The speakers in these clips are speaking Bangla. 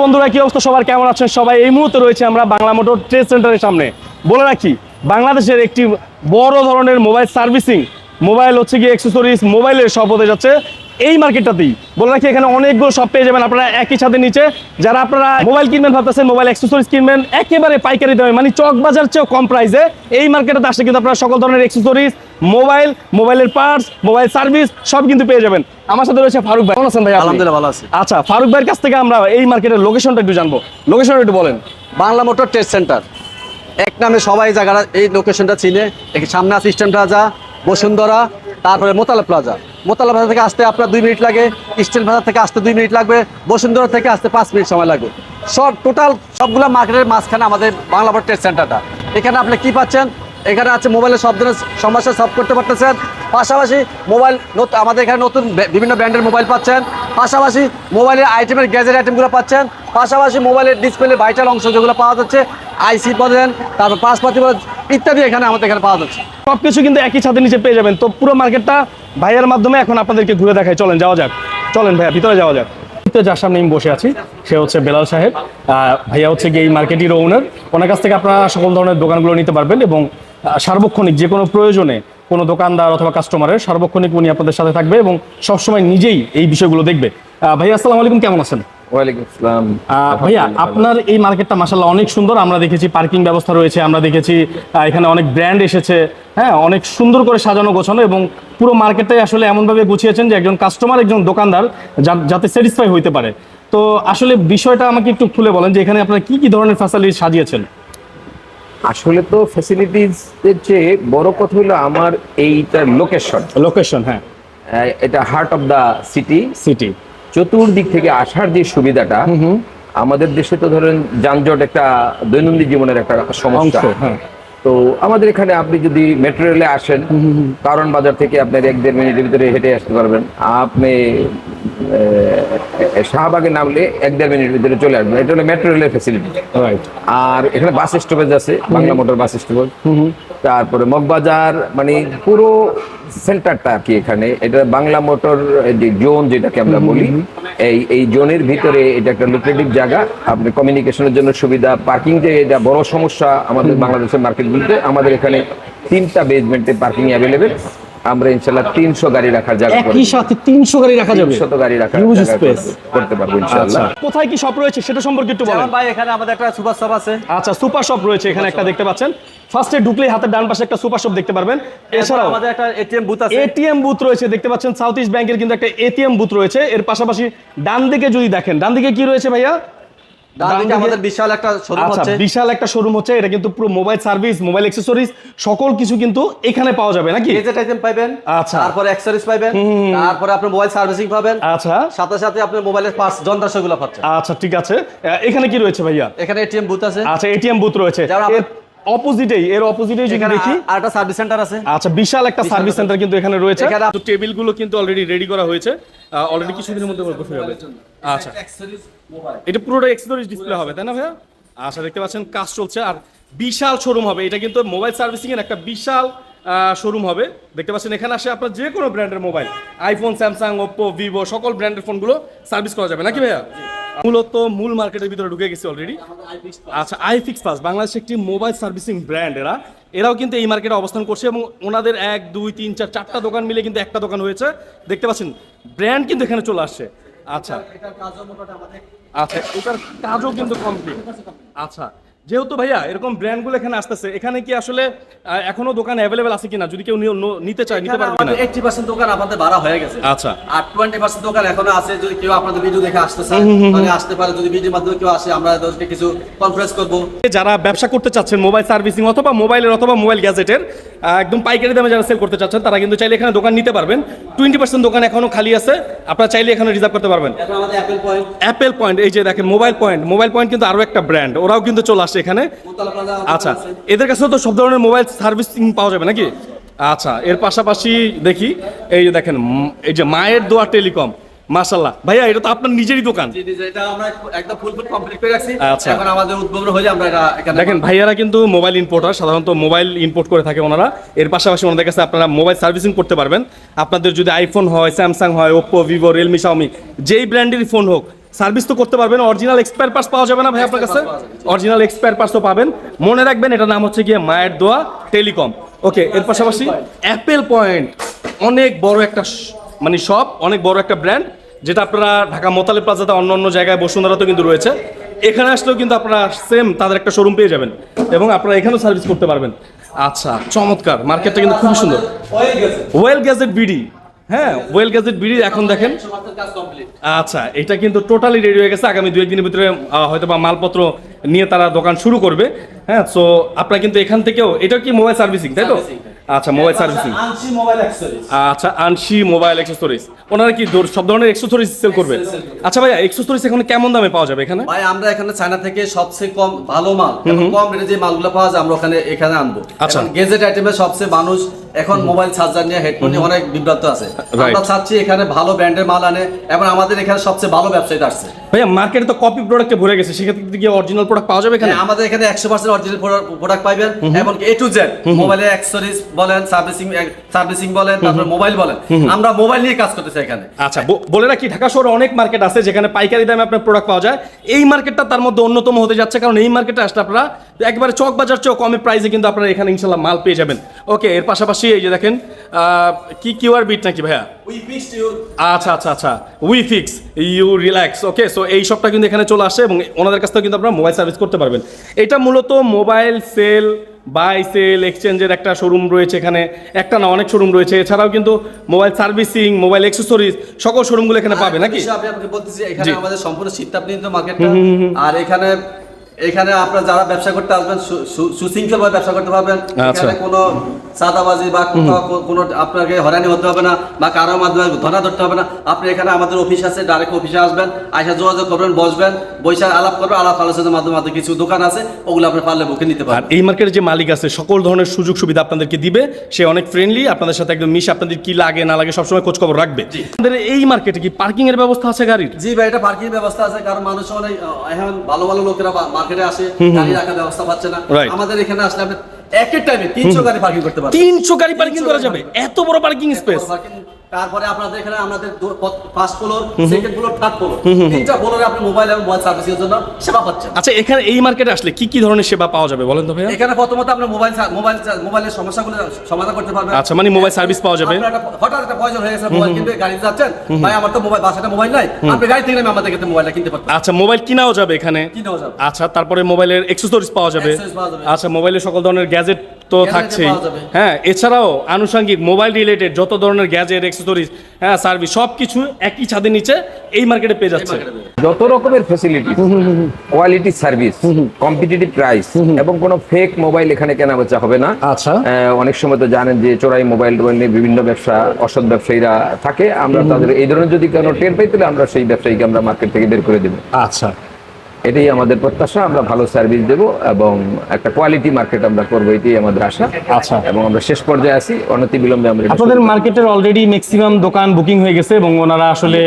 বন্ধুরা, কি অবস্থা সবার, কেমন আছেন সবাই? এই মুহূর্তে রয়েছে আমরা বাংলা মোটর ট্রেড সেন্টারের সামনে। বলে রাখি, বাংলাদেশের একটি বড় ধরনের মোবাইল সার্ভিসিং, মোবাইল হচ্ছে গিয়ে অ্যাক্সেসরিজ, মোবাইলের শপ হতে যাচ্ছে এই মার্কেটটাতেই। বলে রাখি, এখানে অনেকগুলো শপ পেয়ে যাবেন আপনারা একই ছাদের নিচে। যারা আপনারা মোবাইল কিনবেন ভাবতেছেন, মোবাইল অ্যাক্সেসরিজ কিনবেন একেবারে পাইকারি দামে, মানে চক বাজার চেয়েও কম প্রাইসে, এই মার্কেটে আসলে কিন্তু আপনারা সকল ধরনের অ্যাক্সেসরিজ, মোবাইলের পার্টস, মোবাইল সার্ভিস সব কিন্তু পেয়ে যাবেন। আমার সাথে রয়েছে ফারুক ভাই। কেমন আছেন ভাই? আলহামদুলিল্লাহ ভালো আছি। আচ্ছা, ফারুক ভাইয়ের কাছ থেকে আমরা এই মার্কেটের লোকেশনটা একটু জানবো। লোকেশনটা একটু বলেন। বাংলা মোটর ট্রেড সেন্টার এক নামে সবাই জায়গাটা এই লোকেশনটা চিনে। সামনে আছে ইস্টার্ন প্লাজা, বসুন্ধরা, তারপরে মোতালা প্লাজা। মোতালা প্লাজা থেকে আসতে আপনার 2 মিনিট লাগে, ইস্টার্ন প্লাজা থেকে আসতে 2 মিনিট লাগবে, বসুন্ধরা থেকে আসতে 5 মিনিট সময় লাগবে। সব টোটাল সবগুলো মার্কেটের মাঝখানে আমাদের বাংলা মোটর ট্রেড সেন্টারটা। এখানে আপনি কি পাচ্ছেন? এখানে আছে মোবাইলের সব ধরনের সমস্যা সলভ করতে পারতেছেন। পাশাপাশি মোবাইল আমাদের এখানে নতুন বিভিন্ন ব্র্যান্ডের মোবাইল পাচ্ছেন। পাশাপাশি মোবাইলের আইটেমের গ্যাজেট আইটেমগুলো পাচ্ছেন। পাশাপাশি মোবাইলের ডিসপ্লে ভাইটাল অংশ যেগুলো পাওয়া যাচ্ছে, আইসি বলেন, তারপর পাসপাতি বলেন, ইত্যাদি এখানে আমাদের এখানে পাওয়া যাচ্ছে। সব কিছু কিন্তু একই ছাদের নিচে পেয়ে যাবেন। তো পুরো মার্কেটটা ভাইয়ের মাধ্যমে এখন আপনাদেরকে ঘুরে দেখাই। চলেন যাওয়া যাক, চলেন ভাইয়া ভিতরে যাওয়া যাক। যার সামনে আমি বসে আছি সে হচ্ছে বেলাল সাহেব। ভাইয়া হচ্ছে গিয়ে এই মার্কেটের ওনার। ওনার কাছ থেকে আপনারা সকল ধরনের দোকানগুলো নিতে পারবেন এবং সার্বক্ষণিক যে কোনো প্রয়োজনে কোনো দোকানদার অথবা কাস্টমারের সার্বক্ষণিক উনি আপনাদের সাথে থাকবে এবং সবসময় নিজেই এই বিষয়গুলো দেখবে। ভাইয়া আসসালামু আলাইকুম, কেমন আছেন? ওয়ালাইকুম আসসালাম। ভাইয়া, আপনার এই মার্কেটটা মাশাআল্লাহ অনেক সুন্দর। আমরা দেখেছি পার্কিং ব্যবস্থা রয়েছে, আমরা দেখেছি এখানে অনেক ব্র্যান্ড এসেছে, হ্যাঁ, অনেক সুন্দর করে সাজানো গোছানো এবং পুরো মার্কেটটাই আসলে এমনভাবে গুছিয়েছেন যে একজন কাস্টমার, একজন দোকানদার যাতে স্যাটিসফাই হইতে পারে। তো আসলে বিষয়টা আমাকে একটু খুলে বলেন যে এখানে আপনারা কি কি ধরনের ফ্যাসিলিটি সাজিয়েছেন? আসলে তো ফ্যাসিলিটিস এর চেয়ে বড় কথা হলো আমার এইটার লোকেশন। হ্যাঁ, এটা হার্ট অফ দা সিটি। চতুর্দিক থেকে আসার যে সুবিধাটা, আমাদের দেশে তো ধরেন যানজট একটা দৈনন্দিন জীবনের একটা সমস্যা। হ্যাঁ, তো আমাদের এখানে আপনি যদি মেট্রো রেলে আসেন, কারণ বাজার থেকে আপনার 1-1.5 মিনিটের ভিতরে হেঁটে আসতে পারবেন। আপনি শাহবাগে নামলে 1-1.5 মিনিটের ভিতরে চলে আসবেন। এটা হলো মেট্রো রেলের ফ্যাসিলিটি। রাইট। আর এখানে বাস স্টপেজ আছে, বাংলা মোটর বাস স্টপেজ। তারপরে মগবাজার, মানে পুরো সেন্টারটা আর কি এখানে। এটা বাংলা মোটর যে জোন যেটাকে আমরা বলি, এই জোনের ভিতরে এটা একটা লুক্রেটিভ জায়গা। আপনি কমিউনিকেশনের জন্য সুবিধা, পার্কিং যে এটা বড় সমস্যা আমাদের বাংলাদেশের মার্কেটগুলিতে। আমাদের এখানে 3টা বেসমেন্টে পার্কিং অ্যাভেলেবেল। আমরা ইনশাআল্লাহ 300 গাড়ি রাখার জায়গা করব। একই সাথে 300 গাড়ি রাখা যাবে? 300 গাড়ি রাখার হিউজ জায়গা স্পেস করতে পারবো ইনশাআল্লাহ। কোথায় কি শপ রয়েছে সেটা সম্পর্কে একটু বলেন। ভাই, এখানে আমাদের একটা সুপার শপ আছে। আচ্ছা, সুপার শপ রয়েছে এখানে একটা, দেখতে পাচ্ছেন। ফার্স্টে ঢুকলেই হাতের ডান পাশে একটা সুপার শপ দেখতে পারবেন। এছাড়াও আমাদের একটা এটিএম বুথ আছে। এটিএম বুথ রয়েছে, দেখতে পাচ্ছেন সাউথ ইস্ট ব্যাংকের কিন্তু একটা এটিএম বুথ রয়েছে। এর পাশাপাশি ডান দিকে যদি দেখেন, ডান দিকে কি রয়েছে ভাইয়া? আমাদের বিশাল একটা শোরুম হচ্ছে। বিশাল একটা শোরুম হচ্ছে। এটা কিন্তু পুরো মোবাইল সার্ভিস, মোবাইল অ্যাক্সেসরিজ সকল কিছু কিন্তু এখানে পাওয়া যাবে নাকি? গেজেট আইটেম পাবেন, আচ্ছা, তারপরে অ্যাক্সেসরিজ পাবেন, তারপরে আপনি মোবাইল সার্ভিসিং পাবেন, আচ্ছা, সাথে সাথে আপনি মোবাইলের পার্টস যন্ত্রাংশগুলো পাচ্ছেন। আচ্ছা, ঠিক আছে। এখানে কি রয়েছে ভাইয়া? এখানে এটিএম বুথ আছে। আচ্ছা, এটিএম বুথ রয়েছে। এর অপোজিটেই যদি দেখি আর একটা সার্ভিস সেন্টার আছে। আচ্ছা, বিশাল একটা সার্ভিস সেন্টার কিন্তু এখানে রয়েছে। তো টেবিলগুলো কিন্তু অলরেডি রেডি করা হয়েছে, অলরেডি কিছুদিনের মধ্যে বসে যাবে। আচ্ছা, এটা পুরোটা অ্যাক্সেসরিজ ডিসপ্লে হবে, তাই না ভাইয়া? আচ্ছা, দেখতে পাচ্ছেন কাজ চলছে আর বিশাল শোরুম হবে। এটা কিন্তু মোবাইল সার্ভিসিং এর একটা বিশাল শোরুম হবে। দেখতে পাচ্ছেন এখানে আসে আপনার যে কোনো ব্র্যান্ডের mobile, iPhone, Samsung, Oppo, Vivo সকল ব্র্যান্ডের ফোনগুলো সার্ভিস করা যাবে নাকি ভাইয়া? মূলত মূল মার্কেটের ভিতরে ঢুকে গেছে অলরেডি। আচ্ছা, আইফিক্স পাস বাংলাদেশ একটি মোবাইল সার্ভিসিং ব্র্যান্ড। এরাও কিন্তু এই মার্কেটে অবস্থান করছে এবং ওনাদের 1, 2, 3, 4, 4টা দোকান মিলে কিন্তু একটা দোকান হয়েছে। দেখতে পাচ্ছেন ব্র্যান্ড কিন্তু এখানে চলে আসছে। আচ্ছা, এটার কাজও কিন্তু কমপ্লিট। আচ্ছা, যেহেতু ভাইয়া এরকম ব্র্যান্ডগুলো এখানে আসতেছে, এখানে কি আসলে এখনো দোকান অ্যাভেলেবেল আছে কিনা? যদি কেউ নিতে চায় নিতে পারবে কিনা? 80% দোকান আমাদের ভাড়া হয়ে গেছে। আচ্ছা, আর 20% দোকান এখনো আছে। যদি কেউ আপনাদের ভিডিও দেখে আসতে চায় তাহলে আসতে পারে। যদি ভিডিওর মাধ্যমে কেউ আসে, আমরা তাদেরকে কিছু কনফারেন্স করব। যারা ব্যবসা করতে চাচ্ছেন মোবাইল সার্ভিসিং অথবা মোবাইল গ্যাজেটের একদম পাইকারি দামে যারা সেল করতে চাচ্ছেন, তারা কিন্তু চাইলে এখানে দোকান নিতে পারবেন। 20% দোকান এখনো খালি আছে, আপনারা চাইলে এখানে রিজার্ভ করতে পারবেন। এখন আমাদের অ্যাপেল পয়েন্ট, এই যে দেখেন মোবাইল পয়েন্ট কিন্তু আরো একটা ব্র্যান্ড, ওরাও কিন্তু চলে আসছে এখানে। আচ্ছা, এদের কাছেও তো সব ধরনের মোবাইল সার্ভিসিং পাওয়া যাবে নাকি? আচ্ছা, এর পাশাপাশি দেখি এই যে দেখেন, এই যে মায়ের দোয়া টেলিকম, মাশাআল্লাহ ভাইয়া, এটা তো আপনার নিজেরই দোকান। এটা আমরা একদম ফুল কমপ্লিট করে রাখছি। আচ্ছা, এখন আমাদের উদ্বোধন হলে আমরা এটা এখানে দেখেন ভাইয়ারা কিন্তু মোবাইল ইম্পোর্টার, সাধারণত মোবাইল ইম্পোর্ট করে থাকে ওনারা। এর পাশাপাশি ওনাদের কাছে আপনারা মোবাইল সার্ভিসিং করতে পারবেন। আপনাদের যদি আইফোন হয়, স্যামসাং হয়, ওপ্পো, ভিভো, রিয়েলমি, শাওমি, যেই ব্র্যান্ডেরই ফোন হোক, সার্ভিস তো করতে পারবেন, অরিজিনাল এক্সপায়ার পার্টস পাওয়া যাবে না ভাই আপনার কাছে? অরিজিনাল এক্সপায়ার পার্টসও পাবেন। মনে রাখবেন এটার নাম হচ্ছে গিয়ে মায়ের দোয়া টেলিকম। ওকে, এর পাশাপাশি অ্যাপেল পয়েন্ট, অনেক বড় একটা মানে শপ, অনেক বড় একটা ব্র্যান্ড, যেটা আপনারা ঢাকা মোতালেব প্লাজাতে অন্য অন্য জায়গায় বসুন্ধরাতেও কিন্তু রয়েছে। এখানে আসলেও কিন্তু আপনারা সেম তাদের একটা শোরুম পেয়ে যাবেন এবং আপনারা এখানেও সার্ভিস করতে পারবেন। আচ্ছা, চমৎকার, মার্কেটটা কিন্তু খুবই সুন্দর। ওয়েল গ্যাজেট বিডি, হ্যাঁ ওয়েল গ্যাজেট বিডি এখন দেখেন। আচ্ছা, এটা কিন্তু টোটালি রেডি হয়ে গেছে, আগামী 2-1 দিনের ভিতরে হয়তো বা মালপত্র নিয়ে তারা দোকান শুরু করবে। হ্যাঁ, সো আপনারা কিন্তু এখান থেকেও, এটা কি মোবাইল সার্ভিসিং তাই তো? আচ্ছা, মোবাইল সার্ভিসিং। আচ্ছা, আনসি মোবাইল অ্যাক্সেসরিজ, ওনারা কি সব ধরনের অ্যাক্সেসরিজ সেল করবে? আচ্ছা ভাইয়া, অ্যাক্সেসরিজ এখন কেমন দামে পাওয়া যাবে এখানে? ভাই আমরা এখানে চায়না থেকে সবচেয়ে কম ভালো মাল এবং কম রেটে যে মালগুলো পাওয়া যায় আমরা এখানে আনবো। আচ্ছা, গেজেট আইটেমে সবচেয়ে মানুষ এখন মোবাইল চার্জার নিয়ে, হেডফোন নিয়ে অনেক বিভ্রান্ত আছে। আমরা চাচ্ছি এখানে ভালো ব্র্যান্ডের মাল আনে এবং আমাদের এখানে সবচেয়ে ভালো ব্যবসায়ী আসছে। ভাইয়া মার্কেটে তো কপি প্রোডাক্টে ভরে গেছে, সেক্ষেত্রে কি অরিজিনাল প্রোডাক্ট পাওয়া যাবে এখানে? আমাদের এখানে 100% অরিজিনাল প্রোডাক্ট পাবেন এবং A to Z মোবাইলের অ্যাকসেসরিজ বলেন, সার্ভিসিং বলেন, তারপর মোবাইল বলেন, আমরা মোবাইল নিয়ে কাজ করতেছি এখানে। আচ্ছা, বলে রাখি ঢাকা শহরে অনেক মার্কেট আছে যেখানে পাইকারি দামে আপনার প্রোডাক্ট পাওয়া যায়। এই মার্কেটটা তার মধ্যে অন্যতম হতে যাচ্ছে, কারণ এই মার্কেটে আসলে আপনারা একবারে চক বাজার চেয়েও কমে প্রাইসে কিন্তু আপনারা এখানে ইনশাল্লাহ মাল পেয়ে যাবেন। ওকে, এর পাশাপাশি এই যে দেখেন কি কিউআর বিট নাকি ভাইয়া? আচ্ছা আচ্ছা আচ্ছা, we fix you relax. Okay, so এই সবটা কিন্তু এখানে চলে আসে এবং ওনাদের কাছ থেকে কিন্তু আপনারা মোবাইল সার্ভিস করতে পারবেন। এটা মূলত মোবাইল সেল, বাই সেল, এক্সচেঞ্জের একটা শোরুম রয়েছে এখানে, একটা না অনেক শোরুম রয়েছে। এছাড়াও কিন্তু মোবাইল সার্ভিসিং, মোবাইল অ্যাক্সেসরিজ সকল শোরুমগুলো এখানে পাবে নাকি? আমি আপনাকে বলতেছি এখানে আমাদের সম্পূর্ণ শীতাপ নিয়ন্ত্রিত মার্কেটটা। আর এখানে আপনারা যারা ব্যবসা করতে আসবেন সুশৃঙ্খলভাবে ব্যবসা করতে পারবেন। এখানে কোনো চাঁদাবাজি বা কোনো আপনাকে হয়রানি হতে হবে না বা কারোর মাধ্যমে ধরা ধরতে হবে না। আপনি এখানে আমাদের অফিস আছে, ডাইরেক্ট অফিসে আসবেন, আইসা যোগাযোগ করবেন, বসবেন, বৈশাখ আলাপ করবেন, আলাপ আলোচনার মাধ্যমে কিছু দোকান আছে ওগুলো আপনি পারলে বুকে নিতে পারেন। এই মার্কেটের যে মালিক আছে সকল ধরনের সুযোগ সুবিধা আপনাদেরকে দিবে, সে অনেক ফ্রেন্ডলি, আপনাদের সাথে একদম মিশে আপনাদের কি লাগে না লাগে সবসময় খোঁজ খবর রাখবে। আমাদের এই মার্কেটে কি পার্কিং এর ব্যবস্থা আছে গাড়ির? জি ভাই, এটা পার্কিং ব্যবস্থা আছে, কারণ মানুষ অনেক এখন ভালো ভালো লোকেরা মার্কেটে আসে, গাড়ি রাখার ব্যবস্থা পাচ্ছে না। আমাদের এখানে আসলে আপনি একই টাইমে 300 গাড়ি পার্কিং করতে পারবেন। 300 গাড়ি পার্কিং করা যাবে? এত বড় পার্কিং স্পেস? তারপরে আপনাদের এখানে আমাদের first floor, second floor, third floor, তিনটা ফ্লোরে আপনি মোবাইল এবং মোবাইল সার্ভিসের জন্য সেবা পাচ্ছেন। আচ্ছা, এখানে এই মার্কেটে আসলে কি কি ধরনের সেবা পাওয়া যাবে বলেন তো ভাইয়া? এখানে প্রথমত আপনি মোবাইলের সমস্যাগুলো সমাধান করতে পারবেন। আচ্ছা, মানে মোবাইল সার্ভিস পাওয়া যাবে। হঠাৎ একটা প্রয়োজন হয়ে গেছে, মোবাইল কিনতে গাড়ি যাচ্ছেন, ভাই আমার তো মোবাইল বাসাতে মোবাইল নাই, আপনি গাড়ি থেকে আমাদের কাছে মোবাইলটা কিনতে পারবেন। আচ্ছা, মোবাইল কিনাও যাবে এখানে? কিনাও যাবে। আচ্ছা, তারপরে মোবাইলের অ্যাকসেসরিজ পাওয়া যাবে। আচ্ছা, মোবাইলের সকল ধরনের গ্যাজেট তো থাকছেই, হ্যাঁ, এছাড়াও আনুষঙ্গিক মোবাইল রিলেটেড যত ধরনের গ্যাজেট, অ্যাকসেসরিজ, হ্যাঁ, সার্ভিস সবকিছু একই ছাদের নিচে এই মার্কেটে পেয়ে যাচ্ছে। যত রকমের facility, quality service, competitive price এবং কোনো ফেক মোবাইল এখানে কেনা বেচা হবে না। আচ্ছা, অনেক সময় তো জানেন যে চোরাই মোবাইল নিয়ে বিভিন্ন ব্যবসা, অসৎ ব্যবসায়ীরা থাকে। আমরা তাদের এই ধরনের যদি কোনো টের পাই তাহলে আমরা সেই ব্যবসায়ীকে আমরা মার্কেট থেকে বের করে দেবো। আচ্ছা, এটাই আমাদের প্রত্যাশা, আমরা ভালো সার্ভিস দেব এবং একটা কোয়ালিটি মার্কেট আমরা করবো, এটাই আমাদের আশা। আচ্ছা, এবং আমরা শেষ পর্যায়ে আছি, অনতিবিলম্বে আমরা আপনাদের মার্কেটের অলরেডি ম্যাক্সিমাম দোকান বুকিং হয়ে গেছে এবং ওনারা আসলে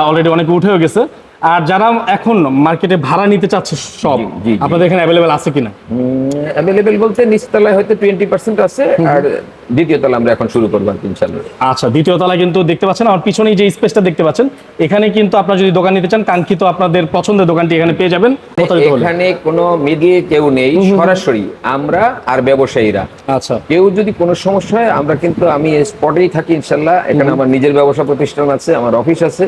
অলরেডি অনেকে উঠেও গেছে। আর যারা এখন মার্কেটে ভাড়া নিতে চাচ্ছে সব, আপনাদের এখানে অ্যাভেলেবেল আছে কিনা? অ্যাভেলেবেল বলতে নিচতলায় হয়তো 20% আছে, আর দ্বিতীয় তলা আমরা এখন শুরু করবো ইনশাআল্লাহ। আচ্ছা, দ্বিতীয় তলা কিন্তু দেখতে পাচ্ছেন আমার পিছনেই যে স্পেসটা দেখতে পাচ্ছেন, এখানে কিন্তু আপনারা যদি দোকান নিতে চান, কাঙ্ক্ষিত আপনাদের পছন্দের দোকানটি এখানে পেয়ে যাবেন। এখানে কোনো মিডিয়ে কেউ নেই, সরাসরি আমরা আর ব্যবসায়ীরা। আচ্ছা, কেউ যদি কোনো সমস্যা হয় আমরা কিন্তু আমি স্পটেই থাকি ইনশাআল্লাহ। এখানে আমার নিজের ব্যবসা প্রতিষ্ঠান আছে, আমার অফিস আছে,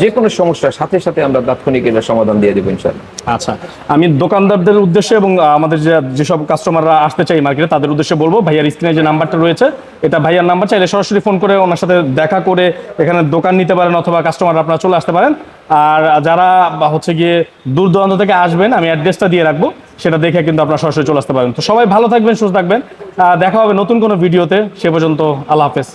যে কোনো সমস্যার সাথে সাথে আমরা তাৎক্ষণিক এটা সমাধান দিয়ে দেবো ইনশাআল্লাহ। আচ্ছা, আমি দোকানদারদের উদ্দেশ্যে এবং আমাদের যেসব কাস্টমাররা আসতে চাই মার্কেটে তাদের উদ্দেশ্যে বলবো, ভাইয়ার স্ক্রিনে যে নাম্বারটা রয়েছে এটা ভাইয়ার নাম্বার, চাইলে সরাসরি ফোন করে ওনার সাথে দেখা করে এখানে দোকান নিতে পারেন অথবা কাস্টমার আপনারা চলে আসতে পারেন। আর যারা হচ্ছে গিয়ে দূর দূরান্ত থেকে আসবেন, আমি অ্যাড্রেসটা দিয়ে রাখবো, সেটা দেখে কিন্তু আপনারা সরাসরি চলে আসতে পারেন। তো সবাই ভালো থাকবেন, সুস্থ থাকবেন, দেখা হবে নতুন কোনো ভিডিওতে। সে পর্যন্ত আল্লাহ হাফেজ।